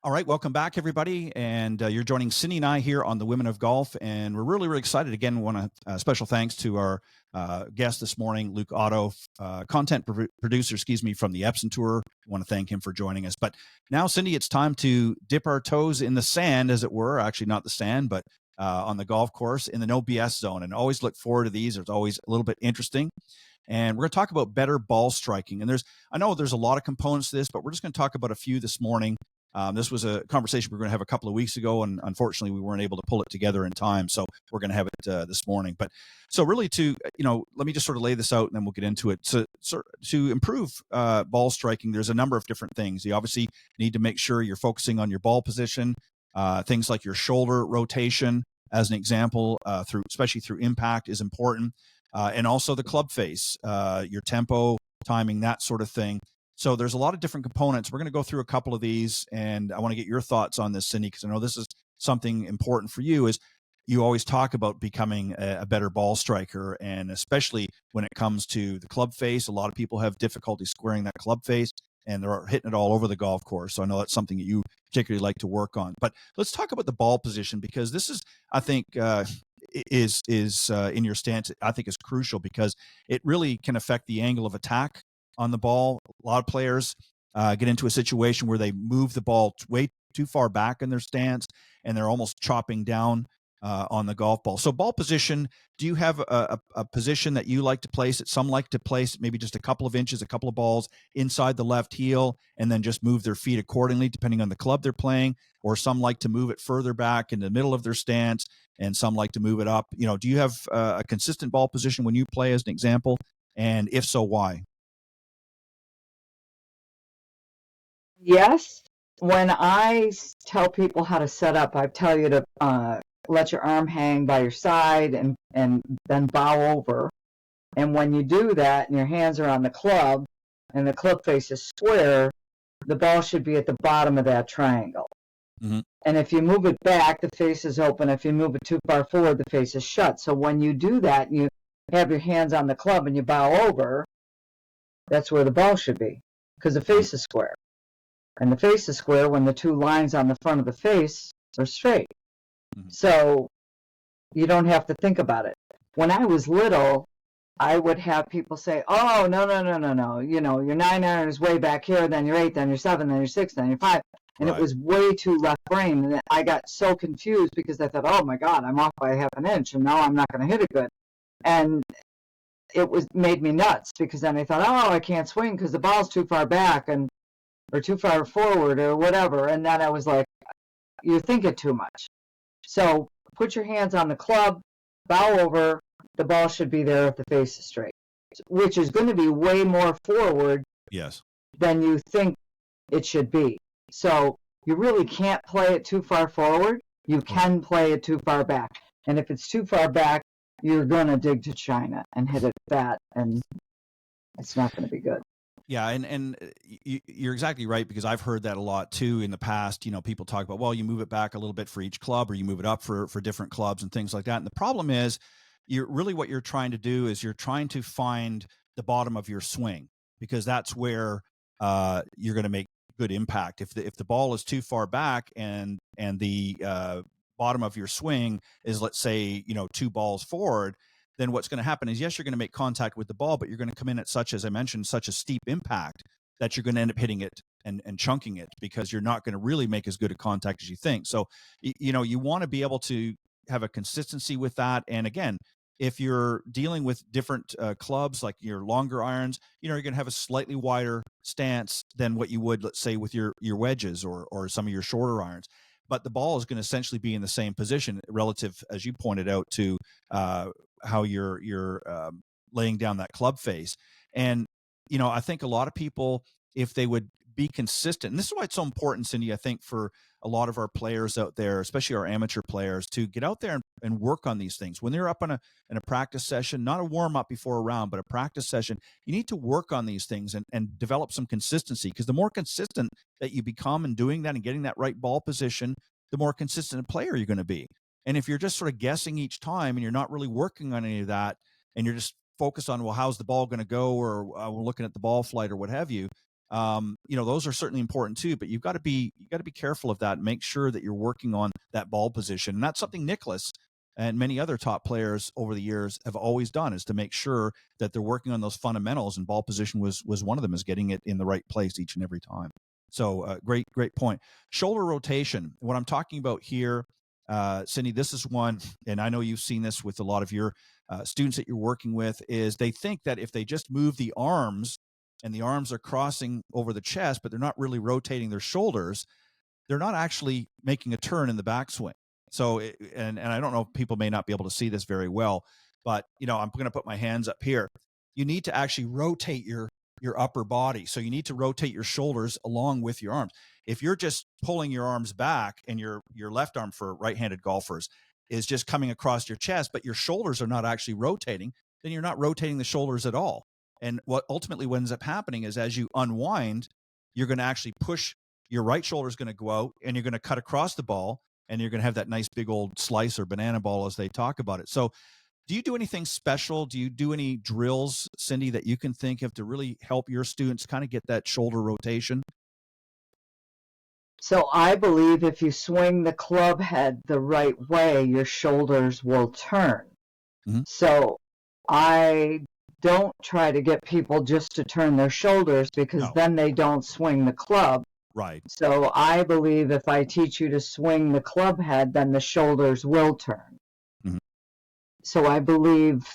All right, welcome back, everybody. And you're joining Cindy and I here on the Women of Golf. And we're really, really excited. Again, want to special thanks to our guest this morning, Luke Otto, content producer, from the Epson Tour. Want to thank him for joining us. But now, Cindy, it's time to dip our toes in the sand, as it were. Actually, not the sand, but on the golf course in the No B.S zone. And always look forward to these. It's always a little bit interesting. And we're going to talk about better ball striking. And I know there's a lot of components to this, but we're just going to talk about a few this morning. This was a conversation we were going to have a couple of weeks ago, and unfortunately, we weren't able to pull it together in time. So we're going to have it this morning. But so really, let me just sort of lay this out, and then we'll get into it. So to improve ball striking, there's a number of different things. You obviously need to make sure you're focusing on your ball position, things like your shoulder rotation, as an example, especially through impact, is important, and also the club face, your tempo, timing, that sort of thing. So there's a lot of different components. We're going to go through a couple of these, and I want to get your thoughts on this, Cindy, because I know this is something important for you. Is you always talk about becoming a better ball striker, and especially when it comes to the club face. A lot of people have difficulty squaring that club face, and they're hitting it all over the golf course. So I know that's something that you particularly like to work on. But let's talk about the ball position, because this is, I think, is in your stance, I think, is crucial, because it really can affect the angle of attack on the ball. A lot of players get into a situation where they move the ball way too far back in their stance, and they're almost chopping down on the golf ball. So ball position, do you have a position that you like to place it? Some like to place maybe just a couple of inches, a couple of balls inside the left heel, and then just move their feet accordingly, depending on the club they're playing. Or some like to move it further back in the middle of their stance, and some like to move it up. Do you have a consistent ball position when you play, as an example? And if so, why? Yes. When I tell people how to set up, I tell you to let your arm hang by your side and then bow over. And when you do that and your hands are on the club and the club face is square, the ball should be at the bottom of that triangle. Mm-hmm. And if you move it back, the face is open. If you move it too far forward, the face is shut. So when you do that and you have your hands on the club and you bow over, that's where the ball should be, because the face is square. And the face is square when the two lines on the front of the face are straight. Mm-hmm. So you don't have to think about it. When I was little, I would have people say, oh, no. Your 9 iron is way back here, then your 8, then your 7, then your 6, then your 5. And Right. It was way too left brain. And I got so confused because I thought, oh, my God, I'm off by half an inch, and now I'm not going to hit it good. And it made me nuts, because then I thought, oh, I can't swing because the ball's too far back or too far forward or whatever. And then I was like, you're thinking too much. So put your hands on the club, bow over, the ball should be there if the face is straight, which is going to be way more forward than you think it should be. So you really can't play it too far forward. You can play it too far back. And if it's too far back, you're going to dig to China and hit it fat, and it's not going to be good. Yeah, and you're exactly right, because I've heard that a lot too in the past. People talk about, well, you move it back a little bit for each club, or you move it up for different clubs and things like that. And the problem is, what you're trying to do is you're trying to find the bottom of your swing, because that's where you're going to make good impact. If the ball is too far back and the bottom of your swing is, let's say, 2 balls forward, then what's going to happen is, yes, you're going to make contact with the ball, but you're going to come in at such a steep impact that you're going to end up hitting it and chunking it, because you're not going to really make as good a contact as you think. So, you want to be able to have a consistency with that. And again, if you're dealing with different clubs, like your longer irons, you're going to have a slightly wider stance than what you would, let's say, with your wedges or some of your shorter irons. But the ball is going to essentially be in the same position relative, as you pointed out, to how you're laying down that club face. And I think a lot of people, if they would be consistent, and this is why it's so important, Cindy, I think, for a lot of our players out there, especially our amateur players, to get out there and work on these things. When they're up in a practice session, not a warm-up before a round, but a practice session, you need to work on these things and develop some consistency, because the more consistent that you become in doing that and getting that right ball position, the more consistent a player you're going to be. And if you're just sort of guessing each time and you're not really working on any of that, and you're just focused on, well, how's the ball going to go, or we're looking at the ball flight or what have you, those are certainly important too, but you got to be careful of that and make sure that you're working on that ball position. And that's something Nicholas and many other top players over the years have always done, is to make sure that they're working on those fundamentals, and ball position was one of them, is getting it in the right place each and every time. So great point. Shoulder rotation. What I'm talking about here, Cindy, this is one, and I know you've seen this with a lot of your students that you're working with, is they think that if they just move the arms and the arms are crossing over the chest, but they're not really rotating their shoulders, they're not actually making a turn in the backswing. So, and I don't know, people may not be able to see this very well, but I'm going to put my hands up here. You need to actually rotate your upper body. So you need to rotate your shoulders along with your arms. If you're just pulling your arms back and your left arm, for right-handed golfers, is just coming across your chest, but your shoulders are not actually rotating, then you're not rotating the shoulders at all. And what ultimately ends up happening is, as you unwind, you're going to actually push, your right shoulder is going to go out, and you're going to cut across the ball, and you're going to have that nice big old slice or banana ball, as they talk about it. So do you do anything special? Do you do any drills, Cindy, that you can think of to really help your students kind of get that shoulder rotation? So I believe if you swing the club head the right way, your shoulders will turn. Mm-hmm. So I don't try to get people just to turn their shoulders, because then they don't swing the club. Right. So I believe if I teach you to swing the club head, then the shoulders will turn. Mm-hmm. So I believe,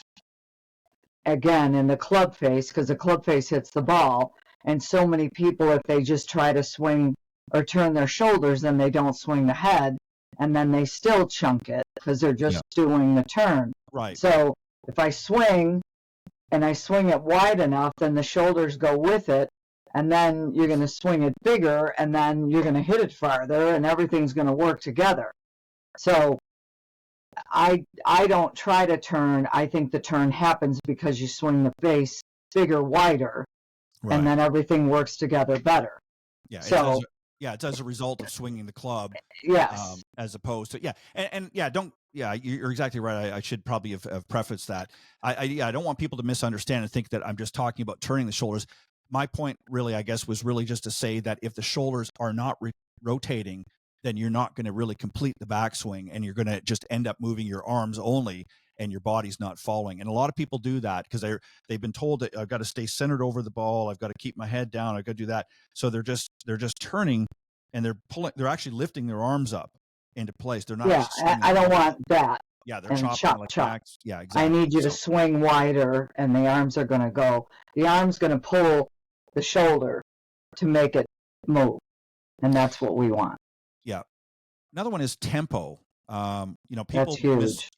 again, in the club face, because the club face hits the ball, and so many people, if they just try to swing or turn their shoulders, then they don't swing the head, and then they still chunk it because they're just doing the turn. Right. So if I swing, and I swing it wide enough, then the shoulders go with it, and then you're going to swing it bigger, and then you're going to hit it farther, and everything's going to work together. So I don't try to turn. I think the turn happens because you swing the face bigger, wider, and then everything works together better. Yeah. So it's as a result of swinging the club. Yes. As opposed to, you're exactly right. I should probably have prefaced that. I don't want people to misunderstand and think that I'm just talking about turning the shoulders. My point really, I guess, was really just to say that if the shoulders are not rotating, then you're not going to really complete the backswing, and you're going to just end up moving your arms only, and your body's not following. And a lot of people do that because they've been told that I've got to stay centered over the ball, I've got to keep my head down, I've got to do that. So they're just turning, and they're actually lifting their arms up into place. They're not. Yeah, I don't want that. Yeah, they're chopping like jacks. Yeah, exactly. I need you to swing wider, and the arms are going to go. The arm's going to pull the shoulder to make it move, and that's what we want. Yeah. Another one is tempo. People That's huge.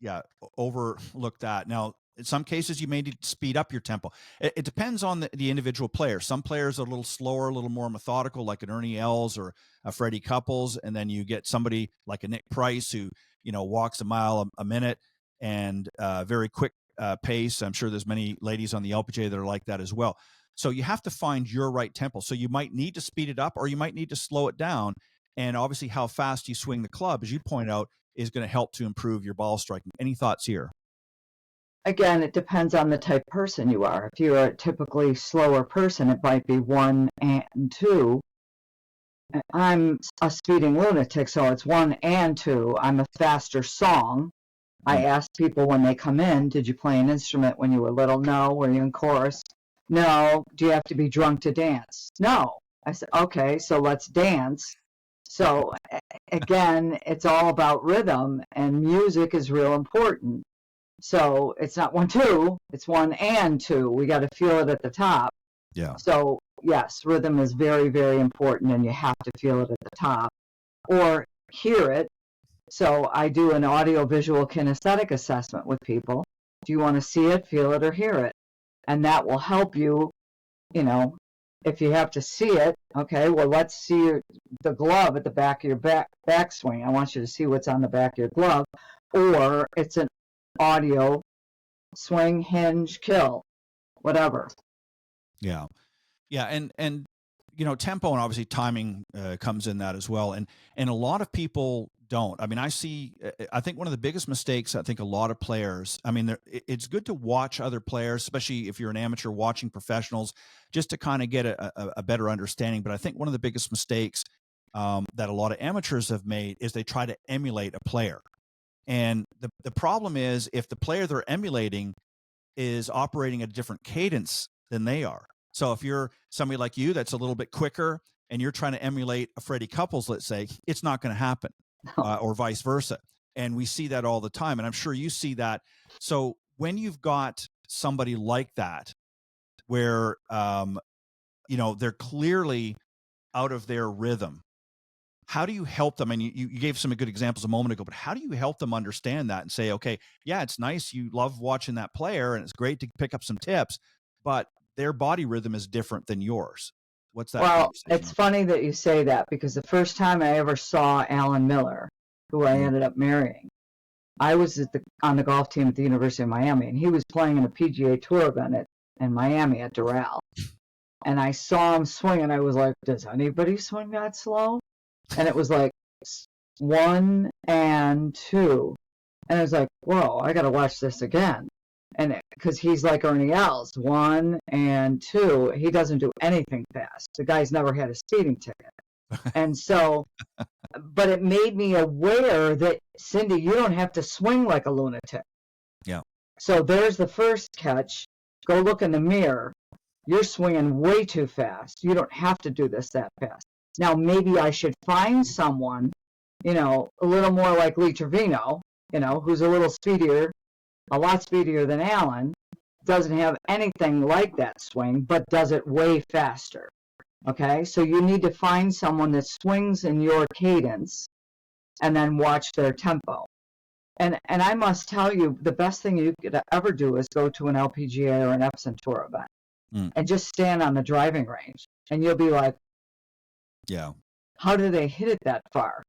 overlook that. Now, in some cases, you may need to speed up your tempo. It depends on the individual player. Some players are a little slower, a little more methodical, like an Ernie Els or a Freddie Couples, and then you get somebody like a Nick Price who walks a mile a minute and very quick pace. I'm sure there's many ladies on the LPGA that are like that as well. So you have to find your right tempo. So you might need to speed it up, or you might need to slow it down. And obviously, how fast you swing the club, as you point out, is going to help to improve your ball striking. Any thoughts here? Again, it depends on the type of person you are. If you're a typically slower person, it might be 1 and 2. I'm a speeding lunatic, so it's 1 and 2. I'm a faster song. I ask people when they come in, did you play an instrument when you were little? No. Were you in chorus? No. Do you have to be drunk to dance? No. I said, okay, so let's dance. So again, it's all about rhythm, and music is real important. So it's not 1, 2, it's 1 and 2. We got to feel it at the top. Yeah. So yes, rhythm is very, very important, and you have to feel it at the top or hear it. So I do an audio-visual kinesthetic assessment with people. Do you want to see it, feel it, or hear it? And that will help you, if you have to see it, okay, well, let's see the glove at the back of your backswing. I want you to see what's on the back of your glove. Or it's an audio swing, hinge, kill, whatever. Yeah. And tempo and obviously timing comes in that as well. And a lot of people don't. I mean, I think one of the biggest mistakes, I think a lot of players, I mean, it's good to watch other players, especially if you're an amateur watching professionals, just to kind of get a better understanding. But I think one of the biggest mistakes that a lot of amateurs have made is they try to emulate a player. And the problem is if the player they're emulating is operating at a different cadence than they are. So if you're somebody like you that's a little bit quicker and you're trying to emulate a Freddie Couples, let's say, it's not going to happen, or vice versa. And we see that all the time. And I'm sure you see that. So when you've got somebody like that, where, they're clearly out of their rhythm, how do you help them? And you gave some good examples a moment ago, but how do you help them understand that and say, okay, yeah, it's nice. You love watching that player and it's great to pick up some tips, but their body rhythm is different than yours. What's that Well, conversation it's like? funny that you say that because the first time I ever saw Alan Miller, who I Mm. ended up marrying, I was on the golf team at the University of Miami, and he was playing in a PGA Tour event in Miami at Doral. And I saw him swing, and I was like, does anybody swing that slow? And it was like 1 and 2. And I was like, whoa, I got to watch this again. And because he's like Ernie Els, 1 and 2, he doesn't do anything fast. The guy's never had a speeding ticket. And so, but it made me aware that, Cindy, you don't have to swing like a lunatic. Yeah. So there's the first catch. Go look in the mirror. You're swinging way too fast. You don't have to do this that fast. Now, maybe I should find someone, a little more like Lee Trevino, who's a little speedier, a lot speedier than Alan, doesn't have anything like that swing, but does it way faster. Okay, so you need to find someone that swings in your cadence and then watch their tempo. And I must tell you, the best thing you could ever do is go to an LPGA or an Epson Tour event and just stand on the driving range. And you'll be like, Yeah. how do they hit it that far?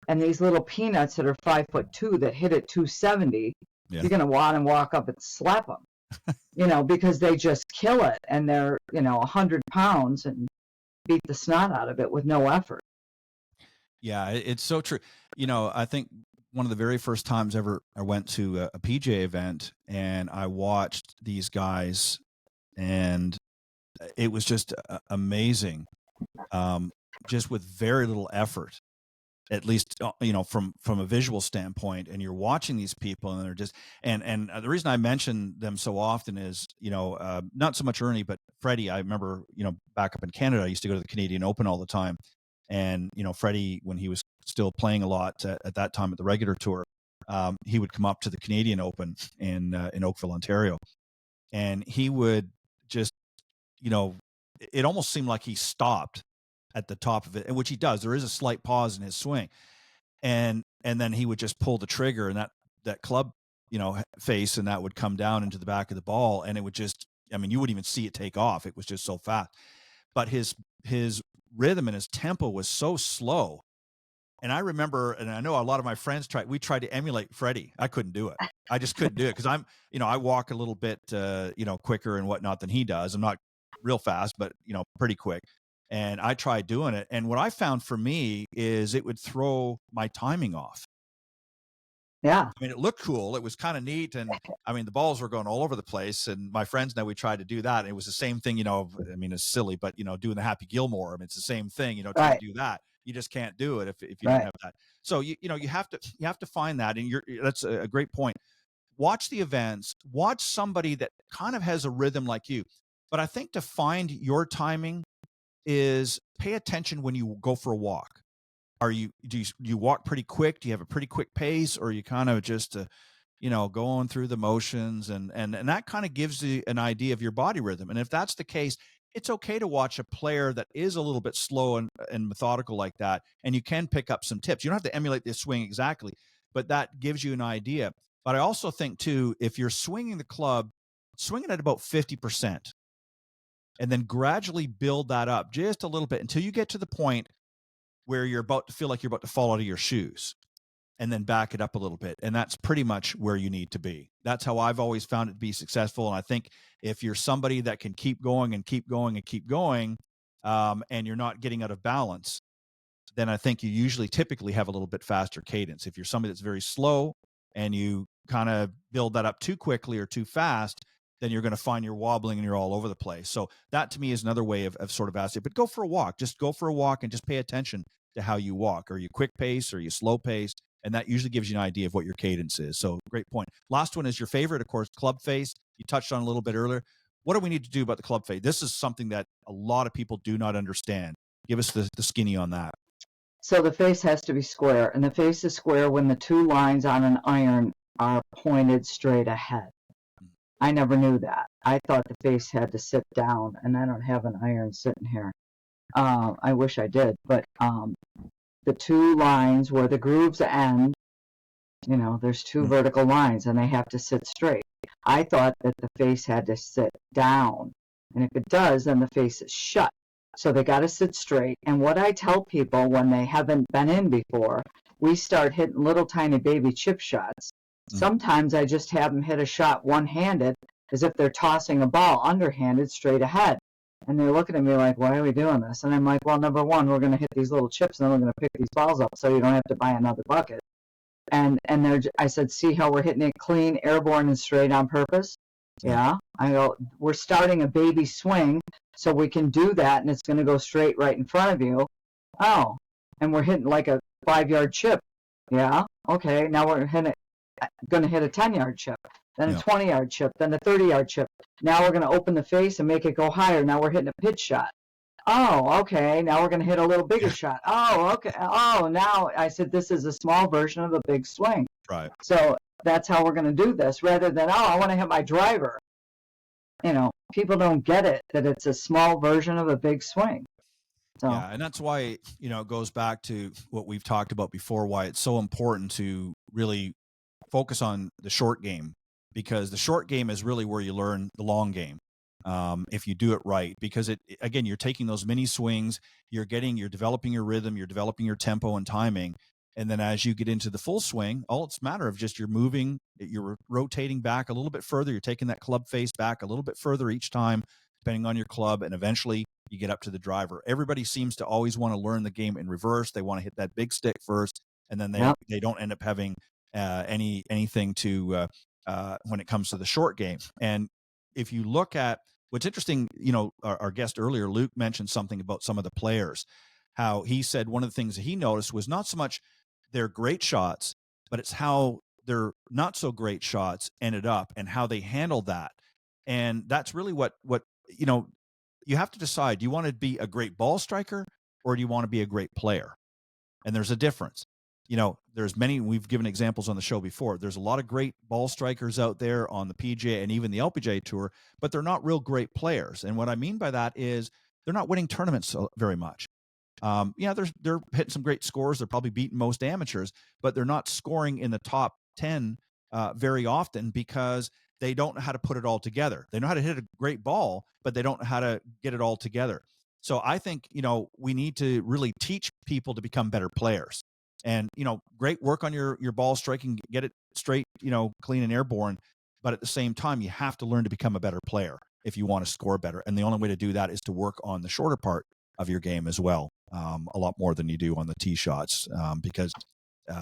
And these little peanuts that are 5'2" that hit it 270, Yeah. you're going to want to walk up and slap them, because they just kill it. And they're, 100 pounds and beat the snot out of it with no effort. Yeah, it's so true. I think one of the very first times ever I went to a PGA event and I watched these guys, and it was just amazing, just with very little effort, at least from a visual standpoint. And you're watching these people, and they're just and the reason I mention them so often is not so much Ernie, but Freddie. I remember back up in Canada, I used to go to the Canadian Open all the time. And Freddie, when he was still playing a lot at that time at the regular tour, he would come up to the Canadian Open in Oakville, Ontario, and he would just, it almost seemed like he stopped at the top of it, and which he does. There is a slight pause in his swing, and then he would just pull the trigger, and that club, face, and that would come down into the back of the ball, and it would just, I mean, you wouldn't even see it take off. It was just so fast, but his rhythm and his tempo was so slow. And I remember, and I know a lot of my friends tried to emulate Freddie. I couldn't do it. I just couldn't do it because I walk a little bit, quicker and whatnot than he does. I'm not real fast, but, pretty quick. And I tried doing it. And what I found for me is it would throw my timing off. Yeah. I mean, it looked cool. It was kind of neat. And I mean, the balls were going all over the place. And my friends and I, we tried to do that. And it was the same thing, I mean, it's silly, but, doing the Happy Gilmore, I mean, it's the same thing, trying Right. to do that. You just can't do it if you don't Right. have that. So, you have to find that. And that's a great point. Watch the events, watch somebody that kind of has a rhythm like you. But I think to find your timing is pay attention when you go for a walk. Do you walk pretty quick? Do you have a pretty quick pace, or are you kind of just going through the motions, and that kind of gives you an idea of your body rhythm. And if that's the case, it's okay to watch a player that is a little bit slow and methodical like that, and you can pick up some tips. You don't have to emulate the swing exactly, but that gives you an idea. But I also think too, if you're swinging the club, swing it at about 50%, and then gradually build that up just a little bit until you get to the point where you're about to feel like you're about to fall out of your shoes, and then back it up a little bit. And that's pretty much where you need to be. That's how I've always found it to be successful. And I think if you're somebody that can keep going and keep going and keep going, and you're not getting out of balance, then I think you usually typically have a little bit faster cadence. If you're somebody that's very slow and you kind of build that up too quickly or too fast, then you're going to find you're wobbling and you're all over the place. So that to me is another way of sort of asking, but go for a walk. Just go for a walk and just pay attention to how you walk. Are you quick pace? Are you slow pace? And that usually gives you an idea of what your cadence is. So great point. Last one is your favorite, of course, club face. You touched on a little bit earlier. What do we need to do about the club face? This is something that a lot of people do not understand. Give us the skinny on that. So the face has to be square, and the face is square when the two lines on an iron are pointed straight ahead. I never knew that. I thought the face had to sit down, and I don't have an iron sitting here. I wish I did, but the two lines where the grooves end, there's two vertical lines, and they have to sit straight. I thought that the face had to sit down, and if it does, then the face is shut. So they got to sit straight. And what I tell people when they haven't been in before, we start hitting little tiny baby chip shots. Sometimes I just have them hit a shot one-handed as if they're tossing a ball underhanded straight ahead. And they're looking at me like, why are we doing this? And I'm like, well, number one, we're going to hit these little chips and then we're going to pick these balls up so you don't have to buy another bucket. And I said, see how we're hitting it clean, airborne, and straight on purpose? Yeah. I go, we're starting a baby swing so we can do that, and it's going to go straight right in front of you. Oh, and we're hitting like a 5-yard chip. Yeah. Okay. Now we're going to hit a 10-yard chip, then a 20-yard chip, then a 30-yard chip. Now we're going to open the face and make it go higher. Now we're hitting a pitch shot. Oh, okay. Now we're going to hit a little bigger shot. Oh, okay. Oh, now I said this is a small version of a big swing. Right. So that's how we're going to do this rather than, I want to hit my driver. People don't get it, that it's a small version of a big swing. So. Yeah, and that's why, it goes back to what we've talked about before, why it's so important to really focus on the short game, because the short game is really where you learn the long game. If you do it right, because again, you're taking those mini swings, you're developing your rhythm, you're developing your tempo and timing. And then as you get into the full swing, it's a matter of just you're rotating back a little bit further. You're taking that club face back a little bit further each time, depending on your club. And eventually you get up to the driver. Everybody seems to always want to learn the game in reverse. They want to hit that big stick first, and then they don't end up having anything to when it comes to the short game. And if you look at what's interesting, our guest earlier, Luke, mentioned something about some of the players, how he said one of the things that he noticed was not so much their great shots, but it's how their not so great shots ended up and how they handled that. And that's really what you have to decide. Do you want to be a great ball striker or do you want to be a great player? And there's a difference. There's many, we've given examples on the show before. There's a lot of great ball strikers out there on the PGA and even the LPGA tour, but they're not real great players. And what I mean by that is they're not winning tournaments very much. They're hitting some great scores. They're probably beating most amateurs, but they're not scoring in the top 10 very often because they don't know how to put it all together. They know how to hit a great ball, but they don't know how to get it all together. So I think, we need to really teach people to become better players. And, great work on your ball striking, get it straight, clean and airborne. But at the same time, you have to learn to become a better player if you want to score better. And the only way to do that is to work on the shorter part of your game as well, a lot more than you do on the tee shots, because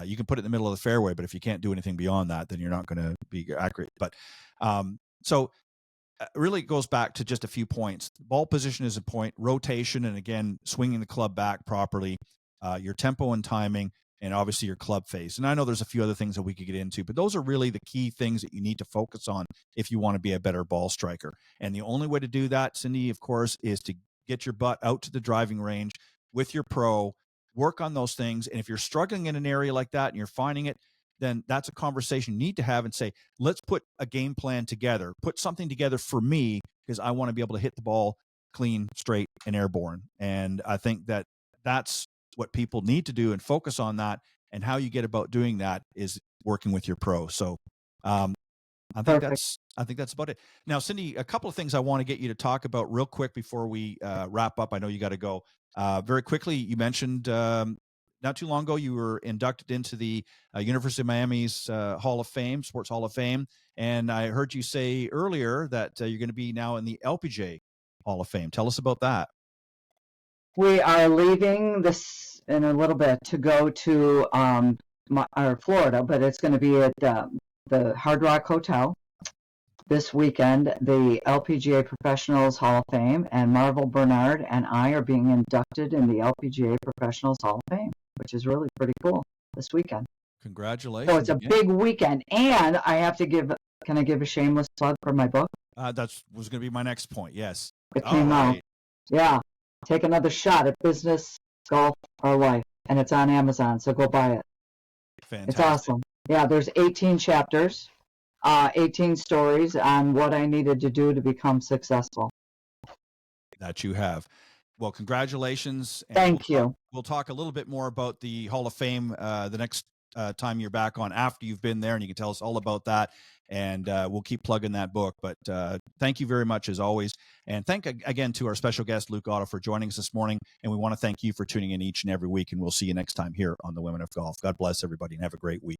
you can put it in the middle of the fairway, but if you can't do anything beyond that, then you're not going to be accurate. But so really it goes back to just a few points. Ball position is a point, rotation, and again, swinging the club back properly, your tempo and timing, and obviously your club face. And I know there's a few other things that we could get into, but those are really the key things that you need to focus on if you want to be a better ball striker. And the only way to do that, Cindy, of course, is to get your butt out to the driving range with your pro, work on those things. And if you're struggling in an area like that and you're finding it, then that's a conversation you need to have and say, let's put a game plan together, put something together for me, because I want to be able to hit the ball clean, straight, and airborne. And I think that that's what people need to do and focus on that. And how you get about doing that is working with your pro. So I think that's about it. Now, Cindy, a couple of things I want to get you to talk about real quick before we wrap up. I know you got to go. Very quickly, you mentioned not too long ago you were inducted into the University of Miami's Hall of Fame, Sports Hall of Fame, and I heard you say earlier that you're going to be now in the LPGA Hall of Fame. Tell us about that. We are leaving this in a little bit to go to Florida, but it's going to be at the Hard Rock Hotel this weekend. The LPGA Professionals Hall of Fame, and Marvel Bernard and I are being inducted in the LPGA Professionals Hall of Fame, which is really pretty cool this weekend. Congratulations. So it's a big weekend. And I have to can I give a shameless plug for my book? That was going to be my next point. Yes. It came out. Yeah. Take another shot at business, golf, or life. And it's on Amazon, so go buy it. Fantastic. It's awesome. Yeah, there's 18 chapters, 18 stories on what I needed to do to become successful. That you have. Well, congratulations. And Thank you. We'll talk a little bit more about the Hall of Fame the next time you're back on, after you've been there, and you can tell us all about that. And we'll keep plugging that book. But thank you very much, as always. And thank again to our special guest, Luke Otto, for joining us this morning. And we want to thank you for tuning in each and every week. And we'll see you next time here on the Women of Golf. God bless everybody and have a great week.